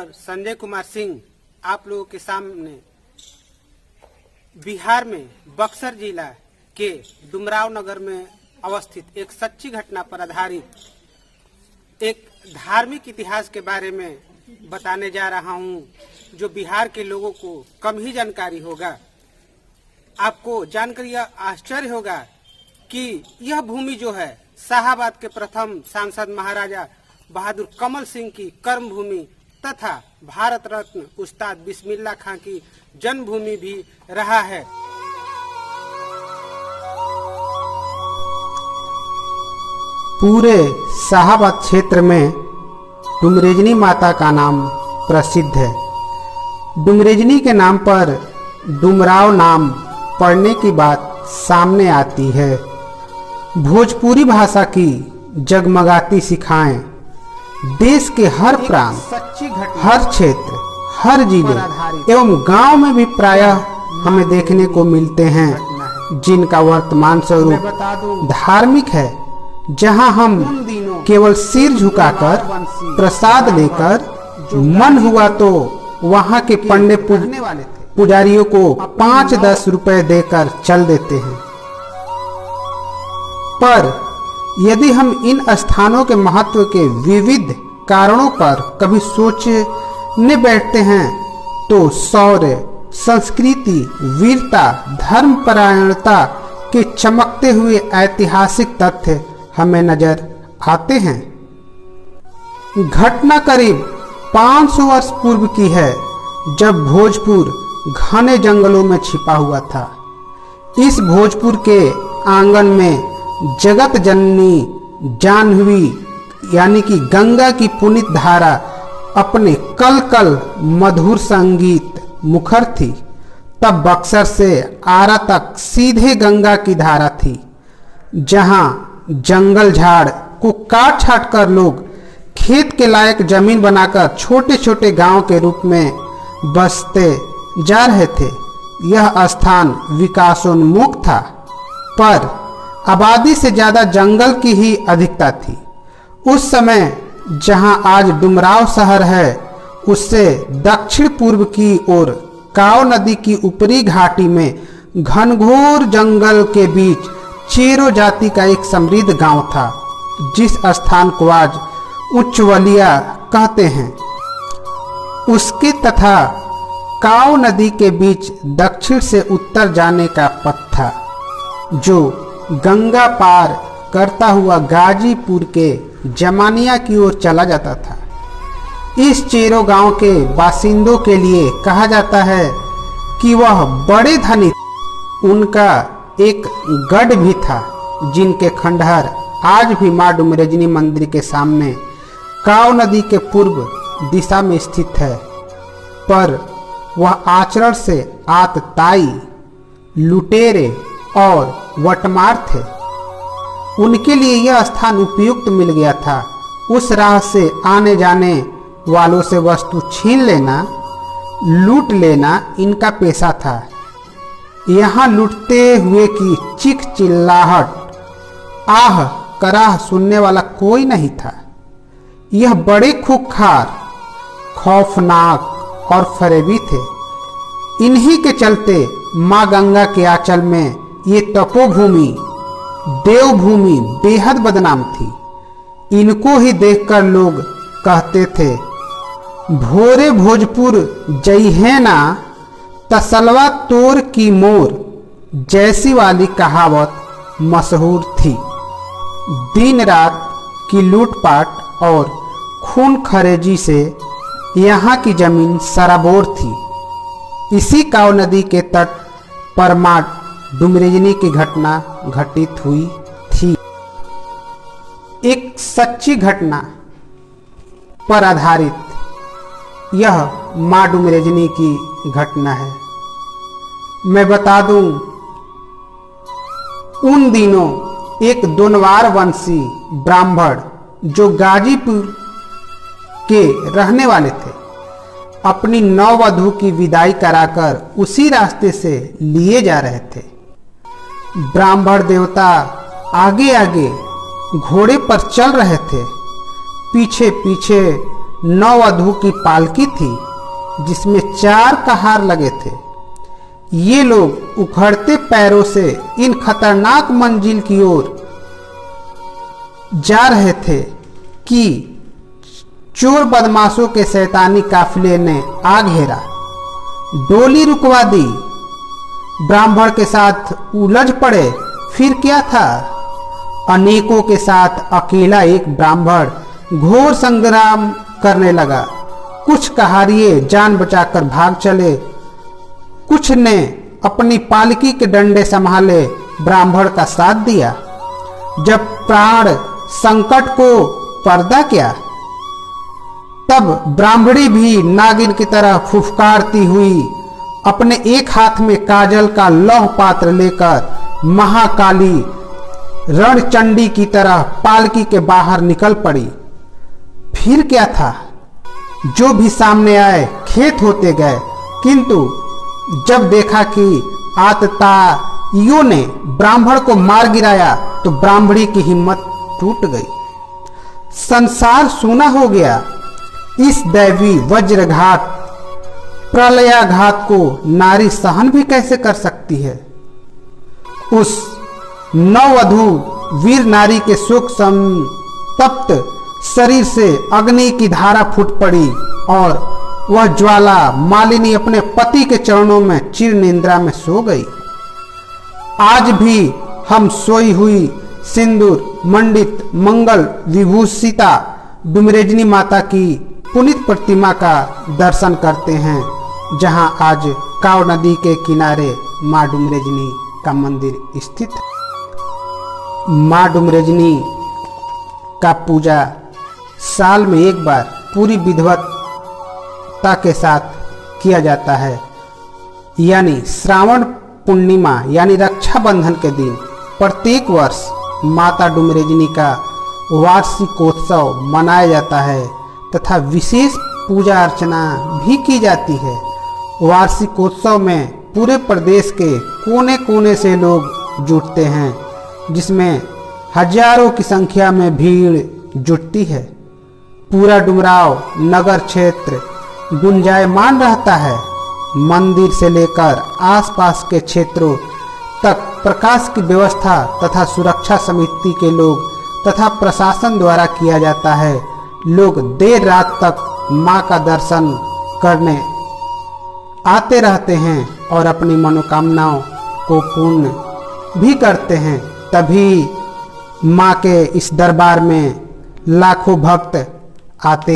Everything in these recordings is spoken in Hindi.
डॉक्टर संजय कुमार सिंह आप लोगों के सामने बिहार में बक्सर जिला के डुमराव नगर में अवस्थित एक सच्ची घटना पर आधारित एक धार्मिक इतिहास के बारे में बताने जा रहा हूं, जो बिहार के लोगों को कम ही जानकारी होगा। आपको जानकर यह आश्चर्य होगा कि यह भूमि जो है शाहाबाद के प्रथम सांसद महाराजा बहादुर कमल सिंह की कर्म भूमि तथा भारत रत्न उस्ताद बिस्मिल्लाह खां की जन्मभूमि भी रहा है। पूरे शाहाबाद क्षेत्र में डुमरेजनी माता का नाम प्रसिद्ध है। डुमरेजनी के नाम पर डुमराव नाम पड़ने की बात सामने आती है। भोजपुरी भाषा की जगमगाती शिखाएं देश के हर प्रांत, हर क्षेत्र, हर जिले एवं गांव में भी प्रायः हमें देखने को मिलते हैं, जिनका वर्तमान स्वरूप धार्मिक है, जहां हम केवल सिर झुकाकर प्रसाद लेकर मन हुआ तो वहां के पंडे पुजारियों को 5-10 रुपए देकर चल देते हैं। पर यदि हम इन स्थानों के महत्व के विविध कारणों पर कभी सोचने बैठते हैं तो शौर्य, संस्कृति, वीरता, धर्मपरायणता के चमकते हुए ऐतिहासिक तथ्य हमें नजर आते हैं। घटना करीब 500 वर्ष पूर्व की है, जब भोजपुर घने जंगलों में छिपा हुआ था। इस भोजपुर के आंगन में जगत जननी जाह्नवी यानी कि गंगा की पुनीत धारा अपने कल कल मधुर संगीत मुखर थी। तब बक्सर से आरा तक सीधे गंगा की धारा थी, जहां जंगल झाड़ को काट छाट कर लोग खेत के लायक जमीन बनाकर छोटे छोटे गांव के रूप में बसते जा रहे थे। यह स्थान विकासोन्मुख था, पर आबादी से ज्यादा जंगल की ही अधिकता थी। उस समय जहां आज डुमराव शहर है, उससे दक्षिण पूर्व की ओर काव नदी की ऊपरी घाटी में घनघोर जंगल के बीच चेरो जाति का एक समृद्ध गांव था, जिस स्थान को आज उच्चवलिया कहते हैं। उसके तथा काव नदी के बीच दक्षिण से उत्तर जाने का पथ था, जो गंगा पार करता हुआ गाजीपुर के जमानिया की ओर चला जाता था। इस चेरो गांव के बासिंदों के लिए कहा जाता है कि वह बड़े धनी। उनका एक गढ़ भी था, जिनके खंडहर आज भी मां डुमरेजनी मंदिर के सामने काव नदी के पूर्व दिशा में स्थित है। पर वह आचरण से आतताई, लुटेरे और वटमार थे। उनके लिए यह स्थान उपयुक्त मिल गया था। उस राह से आने जाने वालों से वस्तु छीन लेना, लूट लेना इनका पेशा था। यहाँ लूटते हुए की चीख चिल्लाहट, आह कराह सुनने वाला कोई नहीं था। यह बड़े खूंखार, खौफनाक और फरेबी थे। इन्हीं के चलते माँ गंगा के आंचल में ये तपोभूमि, देवभूमि बेहद बदनाम थी। इनको ही देखकर लोग कहते थे, भोरे भोजपुर जइहे ना तसलवा तोर की मोर, जैसी वाली कहावत मशहूर थी। दिन रात की लूटपाट और खून खरेजी से यहाँ की जमीन सराबोर थी। इसी काव नदी के तट पर मां डुमरेजनी की घटना घटित हुई थी। एक सच्ची घटना पर आधारित यह मां डुमरेजनी की घटना है। मैं बता दूं, उन दिनों एक दोनवार वंशी ब्राह्मण जो गाजीपुर के रहने वाले थे, अपनी नववधू की विदाई कराकर उसी रास्ते से लिए जा रहे थे। ब्राह्मण देवता आगे आगे घोड़े पर चल रहे थे। पीछे पीछे नववधू की पालकी थी जिसमें 4 कहार लगे थे। ये लोग उखड़ते पैरों से इन खतरनाक मंजिल की ओर जा रहे थे कि चोर बदमाशों के शैतानी काफिले ने आ घेरा, डोली रुकवा दी, ब्राह्मण के साथ उलझ पड़े। फिर क्या था, अनेकों के साथ अकेला एक ब्राह्मण घोर संग्राम करने लगा। कुछ कहारिये जान बचाकर भाग चले, कुछ ने अपनी पालकी के डंडे संभाले ब्राह्मण का साथ दिया। जब प्राण संकट को पर्दा किया तब ब्राह्मणी भी नागिन की तरह फुफकारती हुई अपने एक हाथ में काजल का लौह पात्र लेकर महाकाली रणचंडी की तरह पालकी के बाहर निकल पड़ी। फिर क्या था, जो भी सामने आए खेत होते गए, किंतु जब देखा कि आतताइयों ने ब्राह्मण को मार गिराया तो ब्राह्मणी की हिम्मत टूट गई। संसार सूना हो गया। इस दैवी वज्रघात प्रलयाघात को नारी सहन भी कैसे कर सकती है। उस नववधू वीर नारी के शोक संतप्त शरीर से अग्नि की धारा फूट पड़ी और वह ज्वाला मालिनी अपने पति के चरणों में चिर निंद्रा में सो गई। आज भी हम सोई हुई सिंदूर मंडित मंगल विभूषिता डुमरेजनी माता की पुनित प्रतिमा का दर्शन करते हैं, जहां आज काव नदी के किनारे मां डुमरेजनी का मंदिर स्थित है। मां डुमरेजनी का पूजा साल में एक बार पूरी विधिवत्ता के साथ किया जाता है, यानी श्रावण पूर्णिमा यानी रक्षाबंधन के दिन प्रत्येक वर्ष माता डुमरेजनी का वार्षिकोत्सव मनाया जाता है तथा विशेष पूजा अर्चना भी की जाती है। वार्षिकोत्सव में पूरे प्रदेश के कोने कोने से लोग जुटते हैं, जिसमें हजारों की संख्या में भीड़ जुटती है। पूरा डुमराव नगर क्षेत्र गुंजायमान रहता है। मंदिर से लेकर आसपास के क्षेत्रों तक प्रकाश की व्यवस्था तथा सुरक्षा समिति के लोग तथा प्रशासन द्वारा किया जाता है। लोग देर रात तक मां का दर्शन करने आते रहते हैं और अपनी मनोकामनाओं को पूर्ण भी करते हैं। तभी मां के इस दरबार में लाखों भक्त आते।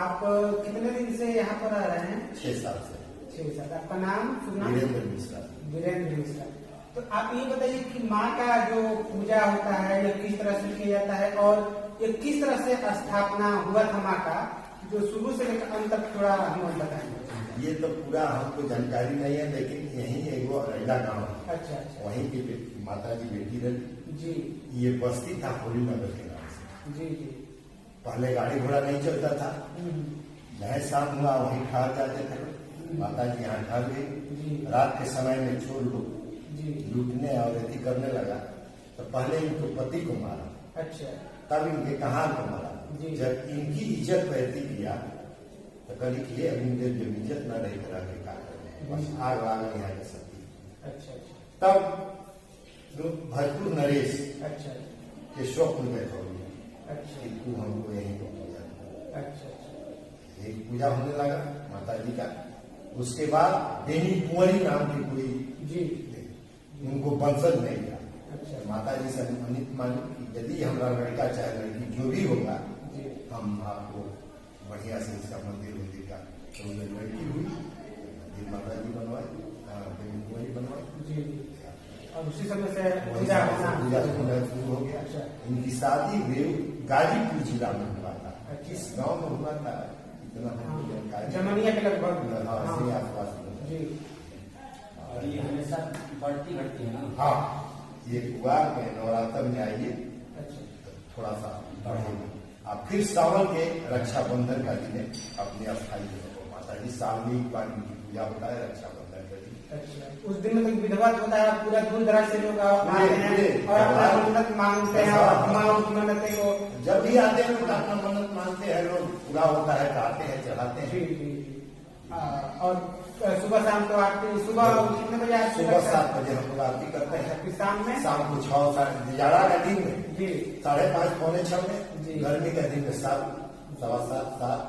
आप कितने दिन से यहाँ पर आ रहे हैं? 6 साल से। 6 साल। आपका नाम सुना? वीरेंद्र मिश्रा। वीरेंद्र मिश्रा। तो आप ये बताइए कि माँ का जो पूजा होता है ये किस तरह से किया जाता है और ये किस तरह से स्थापना हुआ था माँ का, जो शुरू से लेकर अंत तक थोड़ा हमें बताएंगे। ये तो पूरा हमको जानकारी नहीं है, लेकिन यही एगो अरेला गाँव है। अच्छा अच्छा। वहीं की माता जी बेटी रही जी ये बस्ती था होली नगर के नाम से। जी जी। पहले गाड़ी घोड़ा नहीं चलता था। नए शाम हुआ वहीं ठहर जाते थे। माता जी यहाँ ठहर गई। रात के समय में चोर लोग लूटने और एथी करने लगा तो पहले इनको पति को मारा। अच्छा। तब इनके कहार को मारा। जब इनकी इज्जत पैती किया तो कभी कि अग्निदेव जब इज्जत न रही तरह के का बस आग आग यहाँ के सकती। अच्छा अच्छा। तब भरपूर नरेश अच्छा के स्वप्न में हो अच्छा। तू हमको यहीं को पूजा। अच्छा अच्छा। एक पूजा होने लगा माता जी का। उसके बाद बेनी कुंवरी नाम की कोई जी उनको वंशज नहीं था। अच्छा। माता जी से अनुमानित मानी कि यदि हमारा लड़का चाहे लड़की जो भी होगा हम आपको बढ़िया से इसका मंदिर वंदिर का। तो उन्हें लड़की हुई, मंदिर माता जी बनवाई, बेनी कुंवरी बनवाई जी। और उसी समय से पूजा शुरू हो गया। अच्छा। इनकी शादी गाजीपुर जिला में हुआ था। किस गांव में हुआ था जमनिया के लगभग। हाँ, इसी आसपास जी। और ये हमेशा बढ़ती घटती है ना। हाँ, ये कुआर में नवरात्र में आइए, अच्छा। थोड़ा सा बढ़ेगा। अब फिर सावन के रक्षाबंधन का दिन अपने अस्थायी माता जी साल में एक बार उनकी पूजा होता है रक्षाबंधन के दिन। अच्छा, उस दिन में तो विधवत होता है, पूरा दूर दराज से लोग आते हैं और अपना मन्नत मांगते हैं और माँ उनकी मन्नतें को जब भी आते हैं तो अपना मन्नत मांगते हैं, लोग पूरा होता है, आते हैं, चढ़ाते हैं। जी। और सुबह शाम को आरती, सुबह कितने बजे आरती? सुबह 7 बजे हम लोग आरती करते हैं। फिर शाम में? शाम को 6 साढ़े 11 का दिन में जी 5:30 पौने 6 में, जी। गर्मी का दिन में 7, 7:15, 7